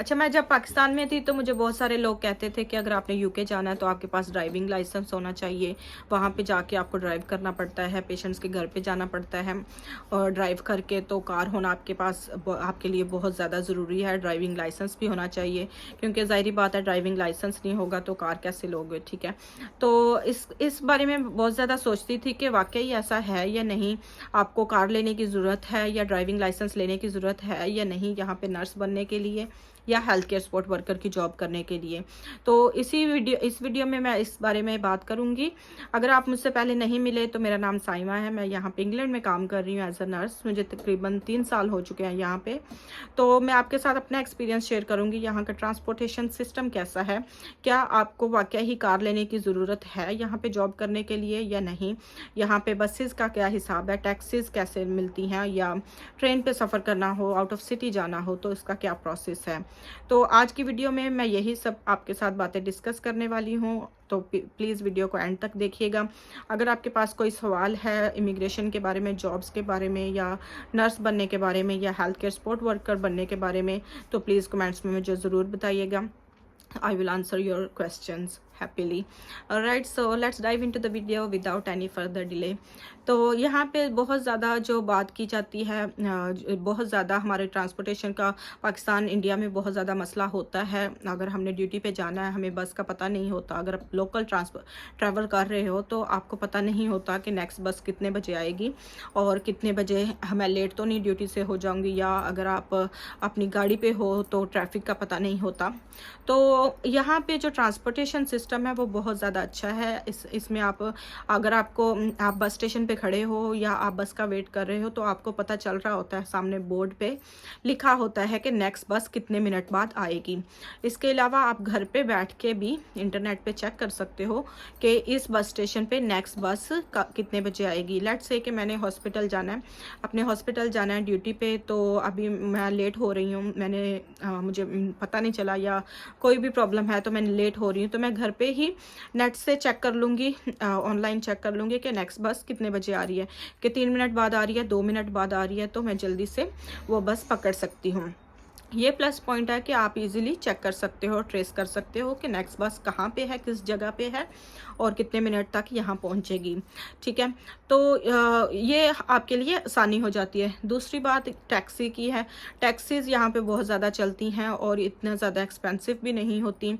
अच्छा, मैं जब पाकिस्तान में थी तो मुझे बहुत सारे लोग कहते थे कि अगर आपने यूके जाना है तो आपके पास ड्राइविंग लाइसेंस होना चाहिए। वहाँ पे जाके आपको ड्राइव करना पड़ता है, पेशेंट्स के घर पे जाना पड़ता है और ड्राइव करके तो कार होना आपके पास आपके लिए बहुत ज़्यादा ज़रूरी है। ड्राइविंग लाइसेंस भी होना चाहिए क्योंकि ज़ाहिर बात है ड्राइविंग लाइसेंस नहीं होगा तो कार कैसे लोगे, ठीक है। तो इस बारे में बहुत ज़्यादा सोचती थी कि वाकई ऐसा है या नहीं, आपको कार लेने की ज़रूरत है या ड्राइविंग लाइसेंस लेने की ज़रूरत है या नहीं यहाँ पे नर्स बनने के लिए या हेल्थ केयर सपोर्ट वर्कर की जॉब करने के लिए। तो इस वीडियो में मैं इस बारे में बात करूंगी। अगर आप मुझसे पहले नहीं मिले तो मेरा नाम साइमा है, मैं यहाँ पे इंग्लैंड में काम कर रही हूँ एज अ नर्स। मुझे तकरीबन 3 साल हो चुके हैं यहाँ पे। तो मैं आपके साथ अपना एक्सपीरियंस शेयर करूंगी, यहाँ का ट्रांसपोर्टेशन सिस्टम कैसा है, क्या आपको वाकई ही कार लेने की ज़रूरत है यहाँ पे जॉब करने के लिए या नहीं, यहाँ पे बसेस का क्या हिसाब है, टैक्सीज कैसे मिलती हैं, या ट्रेन पे सफ़र करना हो, आउट ऑफ सिटी जाना हो तो इसका क्या प्रोसेस है। तो आज की वीडियो में मैं यही सब आपके साथ बातें डिस्कस करने वाली हूँ, तो प्लीज़ वीडियो को एंड तक देखिएगा। अगर आपके पास कोई सवाल है इमिग्रेशन के बारे में, जॉब्स के बारे में, या नर्स बनने के बारे में, या हेल्थ केयर सपोर्ट वर्कर बनने के बारे में, तो प्लीज़ कमेंट्स में मुझे ज़रूर बताइएगा। I will answer your questions happily. Alright, so let's dive into the video without any further delay. तो यहाँ पे बहुत ज़्यादा जो बात की जाती है, बहुत ज़्यादा हमारे ट्रांसपोर्टेशन का पाकिस्तान इंडिया में बहुत ज़्यादा मसला होता है। अगर हमने ड्यूटी पे जाना है, हमें बस का पता नहीं होता। अगर आप लोकल ट्रैवल कर रहे हो तो आपको पता नहीं होता कि नेक्स्ट बस कितने बजे आएगी और कितने बजे मैं लेट तो नहीं ड्यूटी से हो जाऊँगी, या अगर आप अपनी गाड़ी पे हो तो ट्रैफिक का पता नहीं होता। तो यहाँ पे जो ट्रांसपोर्टेशन सिस्टम है वो बहुत ज़्यादा अच्छा है। इसमें अगर आप बस स्टेशन पे खड़े हो या आप बस का वेट कर रहे हो तो आपको पता चल रहा होता है, सामने बोर्ड पे लिखा होता है कि नेक्स्ट बस कितने मिनट बाद आएगी। इसके अलावा आप घर पे बैठ के भी इंटरनेट पे चेक कर सकते हो कि इस बस स्टेशन पे नेक्स्ट बस कितने बजे आएगी। लेट्स से कि मैंने हॉस्पिटल जाना है, अपने हॉस्पिटल जाना है ड्यूटी पे, तो अभी मैं लेट हो रही हूँ, मुझे पता नहीं चला या कोई भी प्रॉब्लम है तो मैं लेट हो रही हूँ, तो मैं घर पे ही नेट से चेक कर लूँगी, ऑनलाइन चेक कर लूँगी कि नेक्स्ट बस कितने बजे आ रही है, कि 3 मिनट बाद आ रही है, 2 मिनट बाद आ रही है, तो मैं जल्दी से वो बस पकड़ सकती हूँ। ये प्लस पॉइंट है कि आप इजीली चेक कर सकते हो, ट्रेस कर सकते हो कि नेक्स्ट बस कहाँ पे है, किस जगह पे है और कितने मिनट तक यहाँ पहुँचेगी, ठीक है। तो ये आपके लिए आसानी हो जाती है। दूसरी बात टैक्सी की है। टैक्सीज़ यहाँ पे बहुत ज़्यादा चलती हैं और इतना ज़्यादा एक्सपेंसिव भी नहीं होती।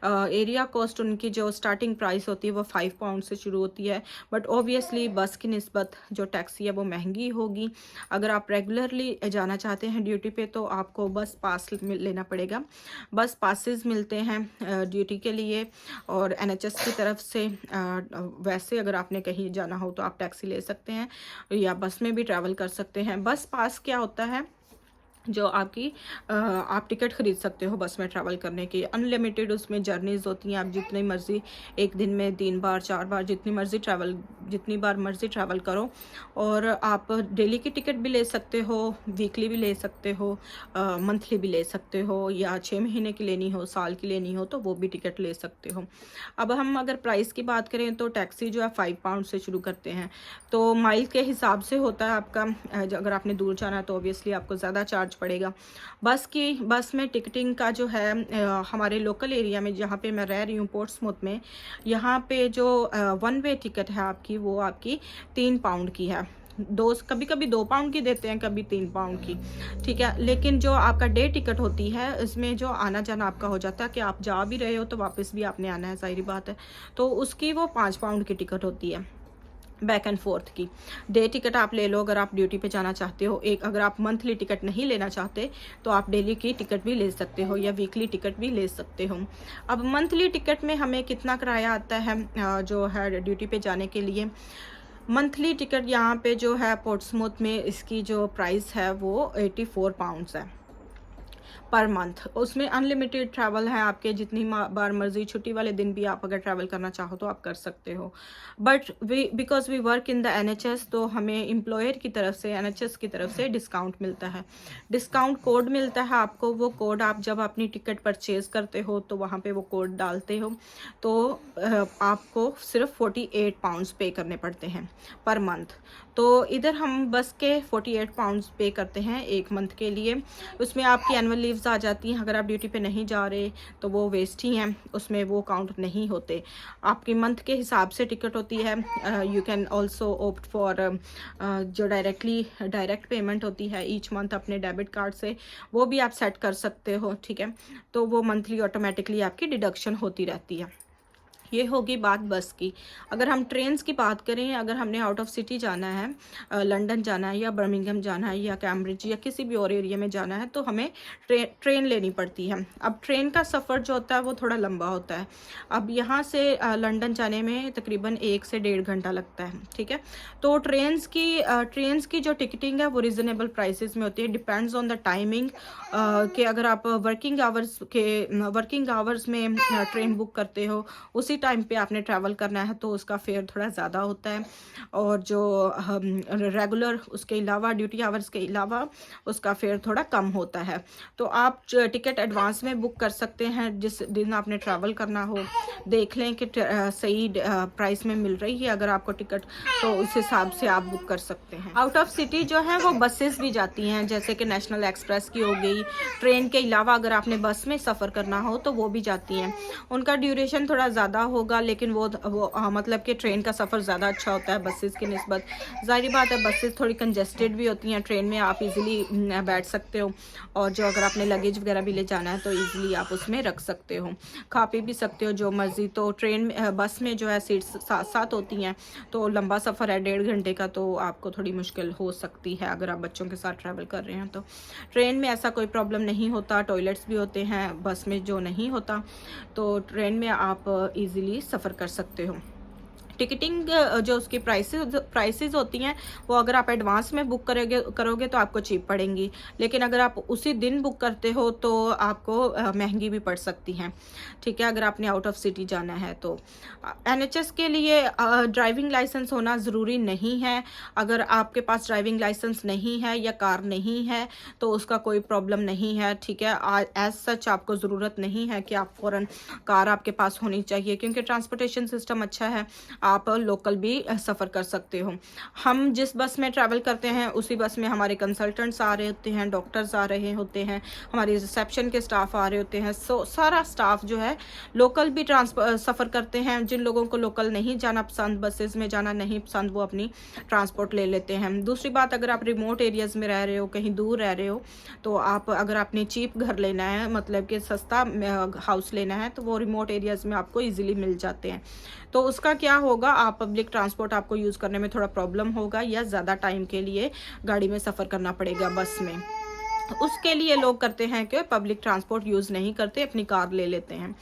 एरिया कॉस्ट उनकी जो स्टार्टिंग प्राइस होती है वो 5 पाउंड से शुरू होती है, बट ऑब्वियसली बस की निस्बत जो टैक्सी है वो महंगी होगी। अगर आप रेगुलरली जाना चाहते हैं ड्यूटी पे तो आपको बस पास लेना पड़ेगा। बस पासेस मिलते हैं ड्यूटी के लिए और एनएचएस की तरफ से। वैसे अगर आपने कहीं जाना हो तो आप टैक्सी ले सकते हैं या बस में भी ट्रैवल कर सकते हैं। बस पास क्या होता है, जो आप टिकट ख़रीद सकते हो बस में ट्रैवल करने की। अनलिमिटेड उसमें जर्नीज़ होती हैं, आप जितनी मर्ज़ी एक दिन में 3 बार 4 बार जितनी बार मर्ज़ी ट्रैवल करो। और आप डेली की टिकट भी ले सकते हो, वीकली भी ले सकते हो, मंथली भी ले सकते हो, या 6 महीने की लेनी हो, साल की लेनी हो तो वो भी टिकट ले सकते हो। अब हम अगर प्राइस की बात करें तो टैक्सी जो है 5 पाउंड से शुरू करते हैं, तो माइल के हिसाब से होता है आपका। अगर आपने दूर जाना है तो ऑब्वियसली आपको ज़्यादा चार्ज पड़ेगा। बस में टिकटिंग का जो है, हमारे लोकल एरिया में जहाँ पे मैं रह रही हूँ पोर्ट्समाउथ में, यहाँ पे जो 1 वे टिकट है आपकी, वो आपकी 3 पाउंड की है। कभी कभी 2 पाउंड की देते हैं, कभी 3 पाउंड की, ठीक है। लेकिन जो आपका डे टिकट होती है इसमें जो आना जाना आपका हो जाता है कि आप जा भी रहे हो तो वापस भी आपने आना है, ज़ाहिर बात है, तो उसकी वो 5 पाउंड की टिकट होती है बैक एंड फोर्थ की। डे टिकट आप ले लो अगर आप ड्यूटी पे जाना चाहते हो। अगर आप मंथली टिकट नहीं लेना चाहते तो आप डेली की टिकट भी ले सकते हो या वीकली टिकट भी ले सकते हो। अब मंथली टिकट में हमें कितना किराया आता है जो है ड्यूटी पे जाने के लिए। मंथली टिकट यहाँ पे जो है पोर्ट्समाउथ में इसकी जो प्राइस है वो 84 पाउंड्स है पर मंथ। उसमें अनलिमिटेड ट्रैवल है, आपके जितनी बार मर्जी, छुट्टी वाले दिन भी आप अगर ट्रैवल करना चाहो तो आप कर सकते हो। But because we work in the NHS तो हमें एम्प्लॉयर की तरफ से, एनएचएस की तरफ से डिस्काउंट मिलता है, डिस्काउंट कोड मिलता है आपको। वो कोड आप जब अपनी टिकट परचेज करते हो तो वहाँ पे वो कोड डालते हो तो आपको सिर्फ 48 पाउंड्स पे करने पड़ते हैं पर मंथ। तो इधर हम बस के 48 पाउंड्स पे करते हैं 1 मंथ के लिए। उसमें आपकी एनुअल लीव्स लीव्स आ जाती हैं, अगर आप ड्यूटी पे नहीं जा रहे तो वो वेस्ट ही हैं, उसमें वो काउंट नहीं होते। आपकी मंथ के हिसाब से टिकट होती है। You can also opt for जो डायरेक्ट पेमेंट होती है ईच मंथ अपने डेबिट कार्ड से, वो भी आप सेट कर सकते हो, ठीक है। तो वो मंथली ऑटोमेटिकली आपकी डिडक्शन होती रहती है। ये होगी बात बस की। अगर हम ट्रेन्स की बात करें, अगर हमने आउट ऑफ सिटी जाना है, लंदन जाना है या बर्मिंघम जाना है या कैम्ब्रिज या किसी भी और एरिया में जाना है, तो हमें ट्रेन लेनी पड़ती है। अब ट्रेन का सफ़र जो होता है वो थोड़ा लंबा होता है। अब यहाँ से लंदन जाने में तकरीबन 1 से 1.5 घंटा लगता है, ठीक है। तो ट्रेन्स की जो टिकटिंग है वो रिजनेबल प्राइसेस में होती है, डिपेंड्स ऑन द टाइमिंग कि अगर आप वर्किंग आवर्स में ट्रेन बुक करते हो, उसी टाइम पे आपने ट्रैवल करना है तो उसका फेयर थोड़ा ज़्यादा होता है। और जो रेगुलर उसके अलावा ड्यूटी आवर्स के अलावा उसका फेयर थोड़ा कम होता है। तो आप टिकट एडवांस में बुक कर सकते हैं, जिस दिन आपने ट्रैवल करना हो देख लें कि सही प्राइस में मिल रही है अगर आपको टिकट, तो उस हिसाब से आप बुक कर सकते हैं। आउट ऑफ सिटी जो है वो बसेस भी जाती हैं, जैसे कि नेशनल एक्सप्रेस की हो गई। ट्रेन के अलावा अगर आपने बस में सफ़र करना हो तो वो भी जाती हैं। उनका ड्यूरेशन थोड़ा ज़्यादा होगा, लेकिन वो मतलब कि ट्रेन का सफ़र ज़्यादा अच्छा होता है बसेस की निस्बत। ज़ाहिर बात है बसेस थोड़ी कंजेस्टेड भी होती हैं, ट्रेन में आप इजीली बैठ सकते हो, और जो अगर आपने लगेज वगैरह भी ले जाना है तो इजीली आप उसमें रख सकते हो, खा पी भी सकते हो जो मर्ज़ी। तो बस में जो है सीट्स साथ साथ होती हैं, तो लंबा सफ़र है 1.5 घंटे का, तो आपको थोड़ी मुश्किल हो सकती है अगर आप बच्चों के साथ ट्रैवल कर रहे हैं। तो ट्रेन में ऐसा कोई प्रॉब्लम नहीं होता, टॉयलेट्स भी होते हैं, बस में जो नहीं होता। तो ट्रेन में आप इजीली सफ़र कर सकते हो। टिकटिंग जो उसकी प्राइसेस होती हैं वो अगर आप एडवांस में बुक करोगे तो आपको चीप पड़ेंगी, लेकिन अगर आप उसी दिन बुक करते हो तो आपको महंगी भी पड़ सकती हैं, ठीक है, अगर आपने आउट ऑफ सिटी जाना है तो। एनएचएस के लिए ड्राइविंग लाइसेंस होना ज़रूरी नहीं है। अगर आपके पास ड्राइविंग लाइसेंस नहीं है या कार नहीं है तो उसका कोई प्रॉब्लम नहीं है, ठीक है। एज सच आपको ज़रूरत नहीं है कि आप फ़ौरन कार आपके पास होनी चाहिए, क्योंकि ट्रांसपोर्टेशन सिस्टम अच्छा है, आप लोकल भी सफ़र कर सकते हो। हम जिस बस में ट्रैवल करते हैं उसी बस में हमारे कंसल्टेंट्स आ रहे होते हैं, डॉक्टर्स आ रहे होते हैं, हमारी रिसेप्शन के स्टाफ आ रहे होते हैं। सारा स्टाफ जो है लोकल भी सफ़र करते हैं। जिन लोगों को लोकल नहीं जाना पसंद, बसेस में जाना नहीं पसंद, वो अपनी ट्रांसपोर्ट ले लेते हैं। दूसरी बात, अगर आप रिमोट एरियाज़ में रह रहे हो, कहीं दूर रह रहे हो, तो अगर आपने चीप घर लेना है, मतलब कि सस्ता हाउस लेना है, तो वो रिमोट एरियाज़ में आपको ईजिली मिल जाते हैं। तो उसका क्या होगा, आप पब्लिक ट्रांसपोर्ट आपको यूज़ करने में थोड़ा प्रॉब्लम होगा, या ज़्यादा टाइम के लिए गाड़ी में सफ़र करना पड़ेगा बस में। उसके लिए लोग करते हैं कि पब्लिक ट्रांसपोर्ट यूज़ नहीं करते, अपनी कार ले लेते हैं।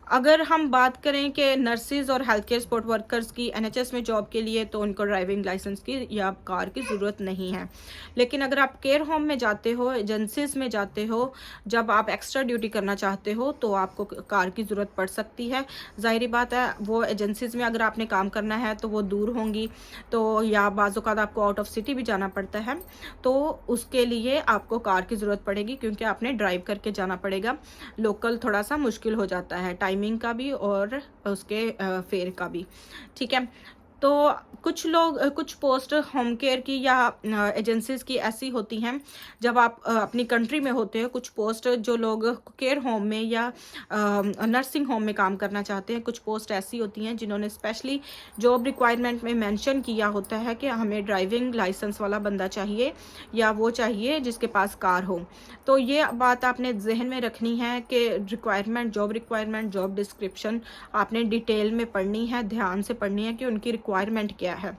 अगर हम बात करें कि नर्सेज और हेल्थ केयर सपोर्ट वर्कर्स की एनएचएस में जॉब के लिए, तो उनको ड्राइविंग लाइसेंस की या कार की ज़रूरत नहीं है। लेकिन अगर आप केयर होम में जाते हो, एजेंसीज में जाते हो, जब आप एक्स्ट्रा ड्यूटी करना चाहते हो तो आपको कार की ज़रूरत पड़ सकती है। ज़ाहिर बात है, वो एजेंसीज में अगर आपने काम करना है तो वो दूर होंगी, तो या बाज़ औक़ात आपको आउट ऑफ सिटी भी जाना पड़ता है, तो उसके लिए आपको कार की ज़रूरत पड़ेगी, क्योंकि आपने ड्राइव करके जाना पड़ेगा। लोकल थोड़ा सा मुश्किल हो जाता है, टाइमिंग का भी और उसके फेयर का भी, ठीक है। तो कुछ पोस्ट होम केयर की या एजेंसीज की ऐसी होती हैं, जब आप अपनी कंट्री में होते हो, कुछ पोस्ट जो लोग केयर होम में या नर्सिंग होम में काम करना चाहते हैं, कुछ पोस्ट ऐसी होती हैं जिन्होंने स्पेशली जॉब रिक्वायरमेंट में मेंशन किया होता है कि हमें ड्राइविंग लाइसेंस वाला बंदा चाहिए, या वो चाहिए जिसके पास कार हो। तो ये बात आपने जहन में रखनी है कि जॉब रिक्वायरमेंट, जॉब डिस्क्रिप्शन आपने डिटेल में पढ़नी है, ध्यान से पढ़नी है कि उनकी रिक्वायरमेंट क्या है।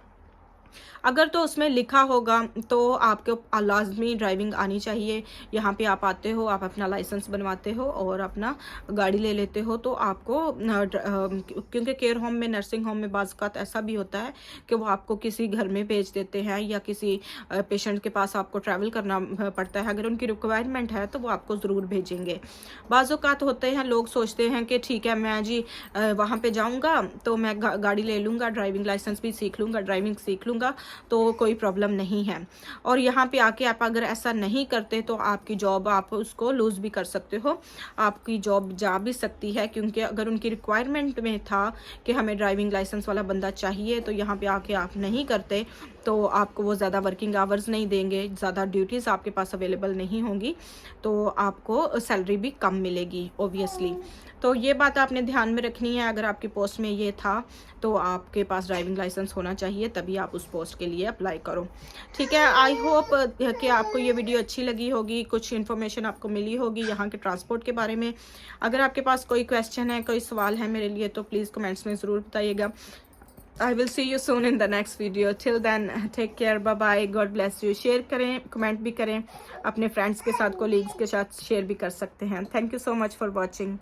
अगर तो उसमें लिखा होगा तो आपको लाजमी ड्राइविंग आनी चाहिए। यहाँ पे आप आते हो, आप अपना लाइसेंस बनवाते हो और अपना गाड़ी ले लेते हो, तो आपको क्योंकि केयर होम में, नर्सिंग होम में बाज़ औक़ात ऐसा भी होता है कि वो आपको किसी घर में भेज देते हैं, या किसी पेशेंट के पास आपको ट्रैवल करना पड़ता है। अगर उनकी रिक्वायरमेंट है तो वो आपको ज़रूर भेजेंगे। बाज़ औक़ात होते हैं, लोग सोचते हैं कि ठीक है, मैं जी वहाँ पे जाऊँगा तो मैं गाड़ी ले लूँगा, ड्राइविंग लाइसेंस भी सीख लूँगा, ड्राइविंग सीख लूँगा, तो कोई प्रॉब्लम नहीं है। और यहाँ पे आके आप अगर ऐसा नहीं करते तो आपकी जॉब आप उसको लूज़ भी कर सकते हो, आपकी जॉब जा भी सकती है। क्योंकि अगर उनकी रिक्वायरमेंट में था कि हमें ड्राइविंग लाइसेंस वाला बंदा चाहिए, तो यहाँ पे आके आप नहीं करते तो आपको वो ज़्यादा वर्किंग आवर्स नहीं देंगे, ज़्यादा ड्यूटीज़ आपके पास अवेलेबल नहीं होंगी, तो आपको सैलरी भी कम मिलेगी ऑब्वियसली। तो ये बात आपने ध्यान में रखनी है। अगर आपकी पोस्ट में ये था तो आपके पास ड्राइविंग लाइसेंस होना चाहिए, तभी आप उस पोस्ट के लिए अप्लाई करो। ठीक है, आई होप कि आपको ये वीडियो अच्छी लगी होगी, कुछ इन्फॉर्मेशन आपको मिली होगी यहाँ के ट्रांसपोर्ट के बारे में। अगर आपके पास कोई क्वेश्चन है, कोई सवाल है मेरे लिए, तो प्लीज़ कमेंट्स में ज़रूर बताइएगा। I will see you soon in the next video. Till then, take care. Bye bye. God bless you. Share करें, कमेंट भी करें, अपने फ्रेंड्स के साथ, कोलीग्स के साथ शेयर भी कर सकते हैं। Thank you so much for watching.